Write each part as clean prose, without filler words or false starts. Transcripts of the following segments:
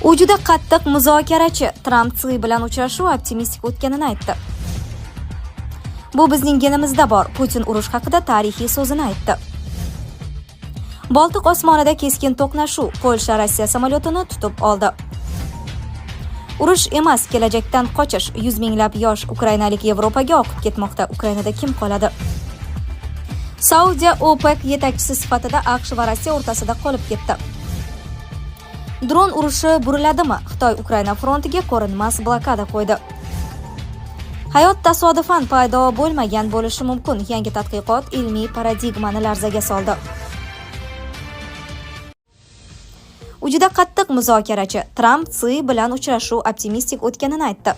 U juda qattiq muzokarachi. Tramp Si bilan uchrashuv optimistik o'tganini aytdi. Bu bizning genimizda bor. Putin urush haqida tarixiy so'zini aytdi. Boltiq osmonida keskin to'qnashuv. Polsha Rossiya samolyotini tutib oldi. Urush emas, kelajakdan qochish. 100 minglab yosh ukrainalik Yevropaga oqib ketmoqda. Ukrainada kim qoladi? Saudiya OPEC yetakchisi sifatida AQSh va Rossiya o'rtasida qolib ketdi. Dron urushi buriladimi? Xitoy Ukraina frontiga ko'rinmas blokada qo'ydi. Hayot tasodifan paydo bo'lmagan bo'lishi mumkin. Yangi tadqiqot ilmiy paradigmani larzaga soldi. U juda qattiq muzokarachi. Tramp Si bilan uchrashuv optimistik o'tganini aytdi.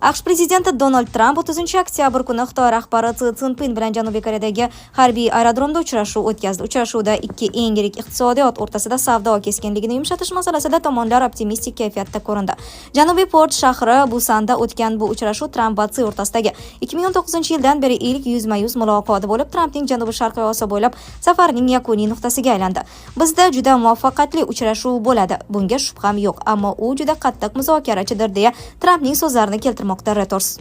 AQSh prezidenti Donald Tramp 30-oktyabr kuni Xitoy rahbari Si Szinpin bilan Janubiy Koreyadagi harbiy aerodromda uchrashuv o'tkazdi. Uchrashuvda ikki eng yirik iqtisodiyot o'rtasida savdo keskinligini yumshatish masalasida tomonlar optimistik kayfiyatda ko'rindi. Janubiy Port shahri Busanda o'tgan bu uchrashuv Tramp va Si o'rtasidagi 2019-yildan beri ilk yuzma-yuz muloqoti bo'lib, Trampning Janubi-Sharqiy Osiyo bo'ylab safarining yakuniy nuqtasiga aylandi. Bizda juda muvaffaqiyatli uchrashuv bo'ladi, bunga shubham yo'q, ammo u juda qattiq muzokarachidir deya Trampning so'zlarini keltirmoqda Reuters.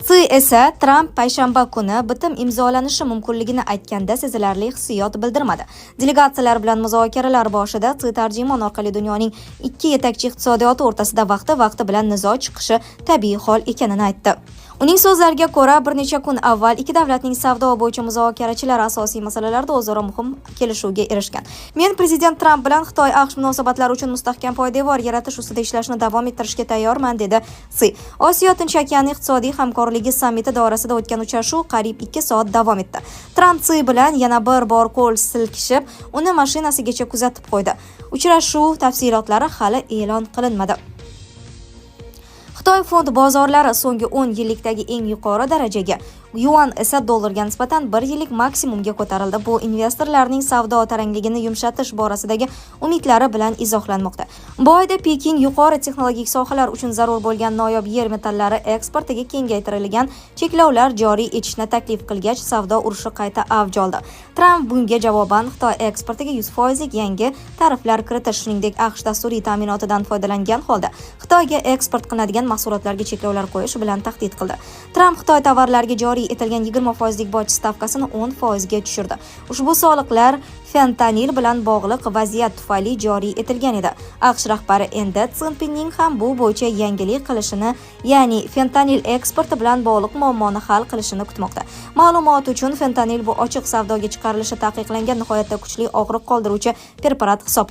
Si esa Tramp payshanba kuni bitim imzolanishi mumkinligini aytganda sezilarli hissiyot bildirmadi. Delegatsiyalar bilan muzokaralar boshida Si tarjimon orqali dunyoning ikki yetakchi iqtisodiyoti o'rtasida vaqti bilan nizo chiqishi tabiiy hol ekanini aytdi. Uning so'zlariga ko'ra, bir necha kun avval ikki davlatning savdo bo'yicha muzokarachilari asosiy masalalarda o'zaro muhim kelishuvga erishgan. Men prezident Tramp bilan Xitoy AQSh munosabatlari uchun mustahkam poydevor yaratish ustida ishlashni davom ettirishga tayyorman, dedi Si. Osiyo Tinch okeani iqtisodiy hamkorligi sammiti doirasida o'tgan uchrashuv qariyb 2 soat davom etdi. Tramp Si bilan yana bir bor qo'l silkishib, uni mashinasigacha kuzatib qo'ydi. Uchrashuv tafsilotlari hali e'lon qilinmadi. Xitoy fond bozorlari so'nggi 10 yillikdagi eng yuqori darajaga, yuan esa dollarga nisbatan 1 yillik maksimumga ko'tarildi. Bu investorlarning savdo tarangligini yumshatish borasidagi umidlari bilan izohlanmoqda. Bu oyda Pekin yuqori texnologik sohalar uchun zarur bo'lgan noyob yer metallari eksportiga kengaytirilgan cheklovlar joriy etishni taklif qilgach, savdo urushi qayta avj oldi. Tramp bunga javoban Xitoy eksportiga 100% yangi tariflar kiritish, shuningdek AQSh dasturiy ta'minotidan foydalangan holda Xitoyga eksport qilinadigan mahsulotlarga cheklovlar qo'yish bilan tahdid qildi. Tramp Xitoy tovarlariga joriy etilgan 20% boj stavkasini 10% ga tushirdi. Ushbu soliqlar fentanil bilan bog'liq vaziyat tufayli joriy etilgan edi. AQSh rahbari endi Szinpinning ham bu bo'yicha yangilik qilishini, ya'ni fentanil eksporti bilan bog'liq muammoni hal qilishini kutmoqda. Ma'lumot uchun, fentanil bu ochiq savdoga chiqarilishi taqiqlangan nihoyatda kuchli og'riq qoldiruvchi preparat hisoblanadi.